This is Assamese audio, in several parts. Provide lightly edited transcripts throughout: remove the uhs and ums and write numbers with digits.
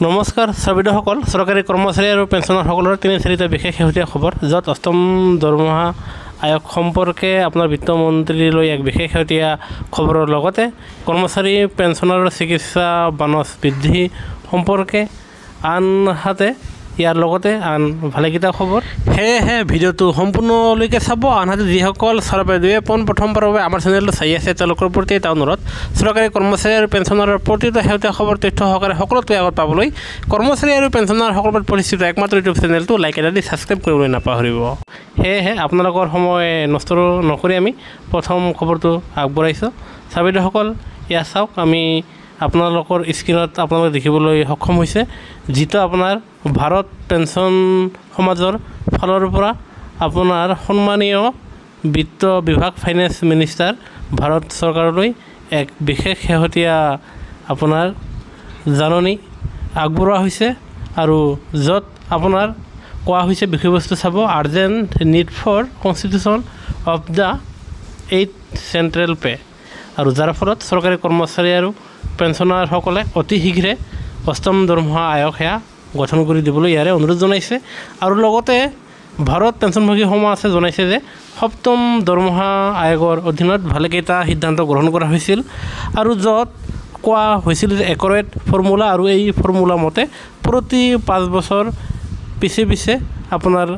নমস্কাৰ শ্ৰোতাসকল, চৰকাৰী কৰ্মচাৰী আৰু পেঞ্চনাৰসকলৰ 3-4টা বিশেষ শেহতীয়া খবৰ, য'ত অষ্টম দৰমহা আয়োগ সম্পৰ্কে আপোনাৰ বিত্তমন্ত্ৰীলৈ এক বিশেষ শেহতীয়া খবৰৰ লগতে কৰ্মচাৰী পেঞ্চনাৰৰ চিকিৎসা বানচ বৃদ্ধি সম্পৰ্কে আনহাতে ইয়াৰ লগতে আন ভালেকেইটা খবৰ। সেয়েহে ভিডিঅ'টো সম্পূৰ্ণলৈকে চাব। আনহাতে যিসকল চৰকাৰীয়ে প্ৰথমবাৰৰ বাবে আমাৰ চেনেলটো চাই আছে তেওঁলোকৰ প্ৰতি এটা অনুৰোধ, চৰকাৰী কৰ্মচাৰী আৰু পেঞ্চনাৰৰ প্ৰতিটো শেহতীয়া খবৰ তথ্য সহকাৰে সকলোতকৈ আগত পাবলৈ কৰ্মচাৰী আৰু পেঞ্চনাৰসকলৰ পৰিচিত একমাত্ৰ ইউটিউব চেনেলটো লাইক এটা দি ছাবস্ক্ৰাইব কৰিবলৈ নাপাহৰিব। সেয়েহে আপোনালোকৰ সময় নষ্ট নকৰি আমি প্ৰথম খবৰটো আগবঢ়াইছোঁ। চাবিদসকল ইয়াত চাওক, আমি আপোনালোকৰ স্ক্ৰীণত আপোনালোকে দেখিবলৈ সক্ষম হৈছে, যিটো আপোনাৰ ভাৰত পেঞ্চন সমাজৰ ফালৰ পৰা আপোনাৰ সন্মানীয় বিত্ত বিভাগ ফাইনেন্স মিনিষ্টাৰ ভাৰত চৰকাৰলৈ এক বিশেষ শেহতীয়া আপোনাৰ জাননী আগবঢ়োৱা হৈছে, আৰু য'ত আপোনাৰ কোৱা হৈছে বিষয়বস্তু চাব, urgent need for constitution of the 8th central pay', আৰু যাৰ ফলত চৰকাৰী কৰ্মচাৰী আৰু পেঞ্চনাৰসকলে অতি শীঘ্ৰে অষ্টম দৰমহা আয়োগ সেয়া গঠন কৰি দিবলৈ ইয়াৰে অনুৰোধ জনাইছে। আৰু লগতে ভাৰত পেঞ্চনভোগী সমাজে জনাইছে যে সপ্তম দৰমহা আয়োগৰ অধীনত ভালেকেইটা সিদ্ধান্ত গ্ৰহণ কৰা হৈছিল, আৰু য'ত কোৱা হৈছিল যে একৰেট ফৰ্মুলা, আৰু এই ফৰ্মুলা মতে প্ৰতি 5 বছৰ পিছে পিছে আপোনাৰ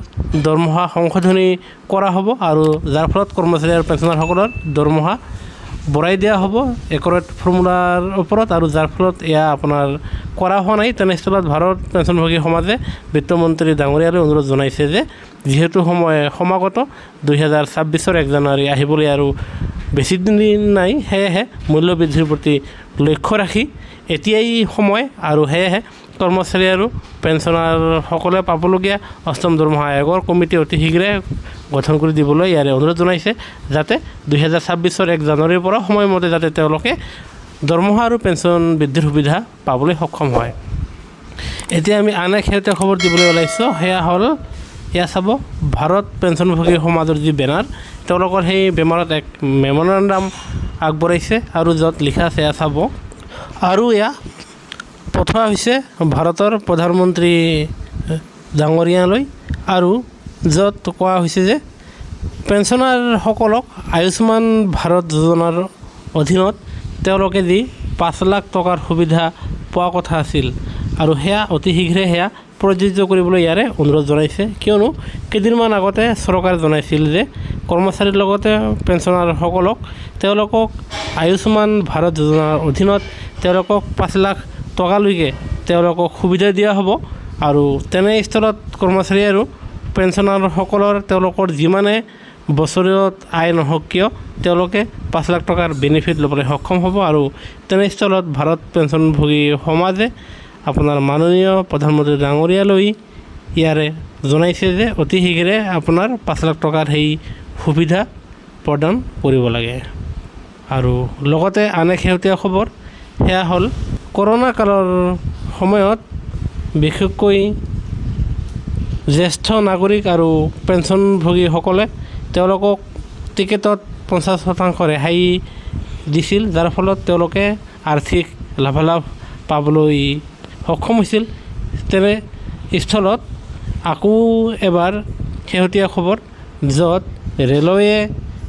দৰমহা সংশোধনী কৰা হ'ব, আৰু যাৰ ফলত কৰ্মচাৰী আৰু পেঞ্চনাৰসকলৰ দৰমহা বঢ়াই দিয়া হ'ব একৰেট ফৰ্মুলাৰ ওপৰত, আৰু যাৰ ফলত এয়া আপোনাৰ কৰা হোৱা নাই। তেনেস্থলত ভাৰত পেঞ্চনভোগী সমাজে বিত্তমন্ত্ৰী ডাঙৰীয়ালৈ অনুৰোধ জনাইছে যে যিহেতু সমাগত 2026 1 জানুৱাৰী আহিবলৈ আৰু বেছি দিন নাই, সেয়েহে মূল্য বৃদ্ধিৰ প্ৰতি লক্ষ্য ৰাখি এতিয়াই সময়, আৰু সেয়েহে কৰ্মচাৰী আৰু পেঞ্চনাৰসকলে পাবলগীয়া অষ্টম দৰমহা আয়োগৰ কমিটি অতি শীঘ্ৰে গঠন কৰি দিবলৈ ইয়াৰে অনুৰোধ জনাইছে, যাতে 2026 1 জানুৱাৰীৰ পৰা সময়মতে যাতে তেওঁলোকে দৰমহা আৰু পেঞ্চন বৃদ্ধিৰ সুবিধা পাবলৈ সক্ষম হয়। এতিয়া আমি আন এক শেহতীয়া খবৰ দিবলৈ ওলাইছোঁ, সেয়া হ'ল এয়া চাব, ভাৰত পেঞ্চনভোগী সমাজৰ যি বেনাৰ, তেওঁলোকৰ সেই বেনাৰত এক মেমৰেণ্ডাম আগবঢ়াইছে, আৰু য'ত লিখা আছে এয়া চাব, আৰু এয়া পঠোৱা হৈছে ভাৰতৰ প্ৰধানমন্ত্ৰী ডাঙৰীয়ালৈ, আৰু য'ত কোৱা হৈছে যে পেঞ্চনাৰসকলক আয়ুষ্মান ভাৰত যোজনাৰ অধীনত তেওঁলোকে যি 5 লাখ টকাৰ সুবিধা পোৱা কথা আছিল, আৰু সেয়া অতি শীঘ্ৰে সেয়া প্ৰযোজ্য কৰিবলৈ ইয়াৰে অনুৰোধ জনাইছে, কিয়নো কেইদিনমান আগতে চৰকাৰে জনাইছিল যে কৰ্মচাৰীৰ লগতে পেঞ্চনাৰসকলক তেওঁলোকক আয়ুষ্মান ভাৰত যোজনাৰ অধীনত তেওঁলোকক 5 লাখ টকালৈকে তেওঁলোকক সুবিধা দিয়া হ'ব, আৰু তেনেস্থলত কৰ্মচাৰী আৰু পেঞ্চনাৰসকলৰ তেওঁলোকৰ যিমানে বছৰত আয় নহওক কিয় তেওঁলোকে 5 লাখ টকাৰ বেনিফিট ল'বলৈ সক্ষম হ'ব। আৰু তেনেস্থলত ভাৰত পেঞ্চনভোগী সমাজে আপোনাৰ মাননীয় প্ৰধানমন্ত্ৰী ডাঙৰীয়ালৈ ইয়াৰে জনাইছে যে অতি শীঘ্ৰে আপোনাৰ 5 লাখ টকাৰ সেই সুবিধা প্ৰদান কৰিব লাগে। আৰু লগতে আন এক শেহতীয়া খবৰ, সেয়া হ'ল কৰোণা কালৰ সময়ত বিশেষকৈ জ্যেষ্ঠ নাগৰিক আৰু পেঞ্চনভোগীসকলে তেওঁলোকক টিকেটত 50% ৰেহাই দিছিল, যাৰ ফলত তেওঁলোকে আৰ্থিক লাভালাভ পাবলৈ সক্ষম হৈছিল। তেনে স্থলত আকৌ এবাৰ শেহতীয়া খবৰ, য'ত ৰেলৱে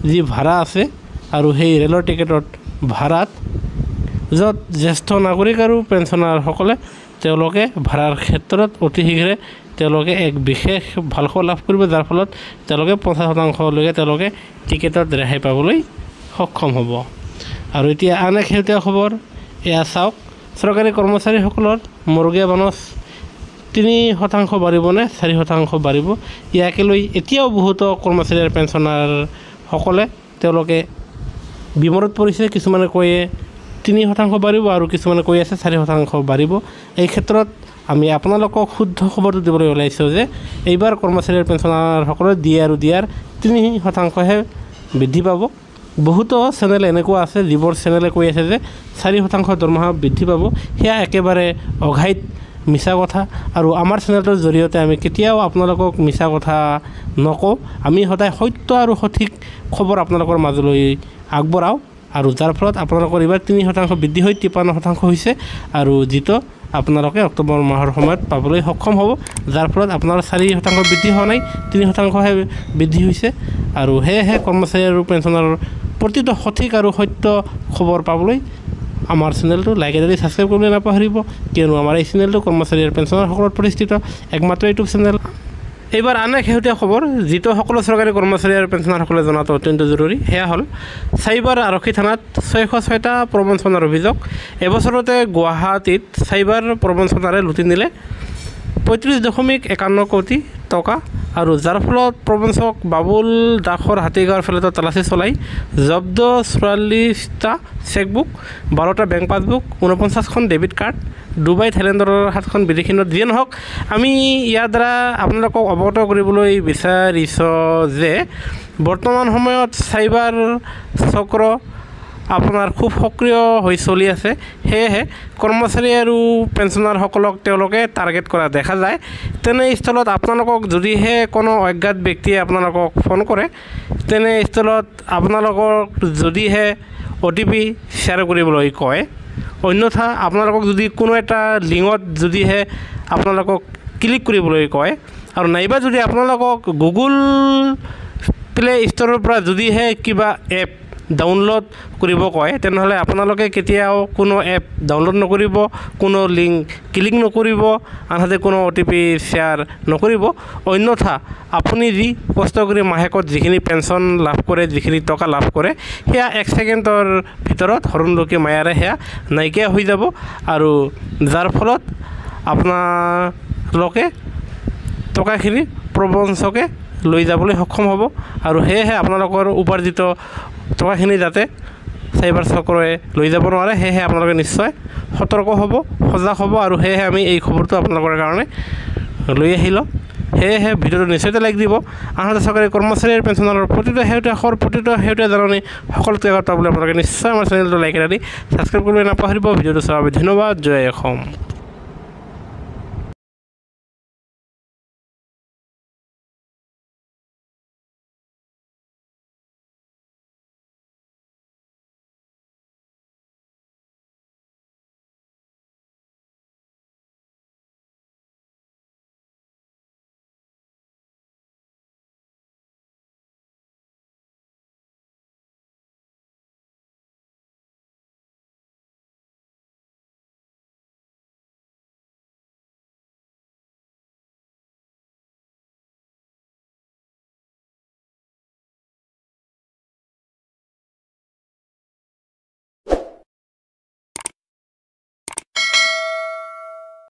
যি ভাড়া আছে, আৰু সেই ৰেলৰ টিকেটত ভাড়াত য'ত জ্যেষ্ঠ নাগৰিক আৰু পেঞ্চনাৰসকলে তেওঁলোকে ভাড়াৰ ক্ষেত্ৰত অতি শীঘ্ৰে তেওঁলোকে এক বিশেষ ভাল খবৰ লাভ কৰিব, যাৰ ফলত তেওঁলোকে 50%লৈকে তেওঁলোকে টিকেটত ৰেহাই পাবলৈ সক্ষম হ'ব। আৰু এতিয়া আন এক শেহতীয়া খবৰ, এয়া চাওক, চৰকাৰী কৰ্মচাৰীসকলৰ মৰুগীয়া বানচ 3% বাঢ়িবনে 4% বাঢ়িব, ইয়াকে লৈ এতিয়াও বহুতো কৰ্মচাৰী আৰু পেঞ্চনাৰসকলে তেওঁলোকে বিমৰত পৰিছে। কিছুমানে কয়ে 3% বাঢ়িব, আৰু কিছুমানে কৈ আছে 4% বাঢ়িব। এই ক্ষেত্ৰত আমি আপোনালোকক শুদ্ধ খবৰটো দিবলৈ ওলাইছোঁ যে এইবাৰ কৰ্মচাৰী আৰু পেঞ্চনাৰসকলে দিয়াৰ 3%হে বৃদ্ধি পাব। বহুতো চেনেল এনেকুৱা আছে যিবোৰ চেনেলে কৈ আছে যে 4% দৰমহা বৃদ্ধি পাব, সেয়া একেবাৰে অঘাইত মিছা কথা। আৰু আমাৰ চেনেলটোৰ জৰিয়তে আমি কেতিয়াও আপোনালোকক মিছা কথা নকওঁ, আমি সদায় সত্য আৰু সঠিক খবৰ আপোনালোকৰ মাজলৈ আগবঢ়াওঁ, আৰু যাৰ ফলত আপোনালোকৰ এইবাৰ 3% বৃদ্ধি হৈ 53% হৈছে, আৰু যিটো আপোনালোকে অক্টোবৰ মাহৰ সময়ত পাবলৈ সক্ষম হ'ব, যাৰ ফলত আপোনাৰ 4% বৃদ্ধি হোৱা নাই, 3%হে বৃদ্ধি হৈছে। আৰু সেয়েহে কৰ্মচাৰী আৰু পেঞ্চনাৰৰ প্ৰতিটো সঠিক আৰু সত্য খবৰ পাবলৈ আমাৰ চেনেলটো লাইক আৰু ছাবস্ক্ৰাইব কৰিবলৈ নাপাহৰিব, কিয়নো আমাৰ এই চেনেলটো কৰ্মচাৰী আৰু পেঞ্চনাৰসকলত প্ৰতিষ্ঠিত একমাত্ৰ ইউটিউব চেনেল। এইবাৰ আন এক শেহতীয়া খবৰ, যিটো সকলো চৰকাৰী কৰ্মচাৰী আৰু পেঞ্চনাৰসকলে জনাটো অত্যন্ত জৰুৰী, সেয়া হ'ল চাইবাৰ আৰক্ষী থানাত 606টা প্ৰবঞ্চনাৰ অভিযোগ। এবছৰতে গুৱাহাটীত চাইবাৰ প্ৰবঞ্চনাৰে লুটি নিলে 35.51 কোটি টকা, আৰু যাৰ ফলত প্ৰবঞ্চক বাবুল দাসৰ হাতীগাঁৱৰ ফ্লেটত তালাচী চলাই জব্দ 44টা চেকবুক, 12টা বেংক পাছবুক, 49খন ডেবিট কাৰ্ড, ডুবাই থাইলেণ্ডৰ 7খন বিদেশী নোট। যিয়ে নহওক, আমি ইয়াৰ দ্বাৰা আপোনালোকক অৱগত কৰিবলৈ বিচাৰিছোঁ যে বৰ্তমান সময়ত চাইবাৰ চক্ৰ আপোনাৰ খুব সক্ৰিয় হৈ চলি আছে। সেয়েহে কৰ্মচাৰী আৰু পেঞ্চনাৰসকলক তেওঁলোকে টাৰ্গেট কৰা দেখা যায়। তেনেস্থলত আপোনালোকক যদিহে কোনো অজ্ঞাত ব্যক্তিয়ে আপোনালোকক ফোন কৰে, তেনেস্থলত আপোনালোকক যদিহে OTP শ্বেয়াৰ কৰিবলৈ কয়, অন্যথা আপোনালোকক যদি কোনো এটা লিংকত যদিহে আপোনালোকক ক্লিক কৰিবলৈ কয়, আৰু নাইবা যদি আপোনালোকক গুগল প্লে ষ্ট'ৰৰ পৰা যদিহে কিবা এপ ডাউনলোড কৰিব কয়, তেনেহ'লে আপোনালোকে কেতিয়াও কোনো এপ ডাউনলোড নকৰিব, কোনো লিংক ক্লিক নকৰিব, আনহাতে কোনো OTP শ্বেয়াৰ নকৰিব। অন্যথা আপুনি যি কষ্ট কৰি মাহেকত যিখিনি পেঞ্চন লাভ কৰে, যিখিনি টকা লাভ কৰে, সেয়া 1 ছেকেণ্ডৰ ভিতৰত হৰণলুকি মায়াৰে সেয়া নাইকিয়া হৈ যাব, আৰু যাৰ ফলত আপোনালোকে টকাখিনি প্ৰবঞ্চকে লৈ যাবলৈ সক্ষম হ'ব। আৰু সেয়েহে আপোনালোকৰ উপাৰ্জিত টকাখিনি যাতে চাইবাৰ চক্ৰই লৈ যাব নোৱাৰে, সেয়েহে আপোনালোকে নিশ্চয় সতৰ্ক হ'ব, সজাগ হ'ব। আৰু সেয়েহে আমি এই খবৰটো আপোনালোকৰ কাৰণে লৈ আহিলোঁ। সেয়েহে ভিডিঅ'টো নিশ্চয়তে লাইক দিব। আনহাতে চৰকাৰী কৰ্মচাৰী আৰু পেঞ্চনাৰৰ প্ৰতিটো শেহতীয়া জাননী সকলোতকৈ আগত পাবলৈ আপোনালোকে নিশ্চয় আমাৰ চেনেলটো লাইক দি ছাবস্ক্ৰাইব কৰিবলৈ নাপাহৰিব। ভিডিঅ'টো চোৱাৰ বাবে ধন্যবাদ। জয় অসম।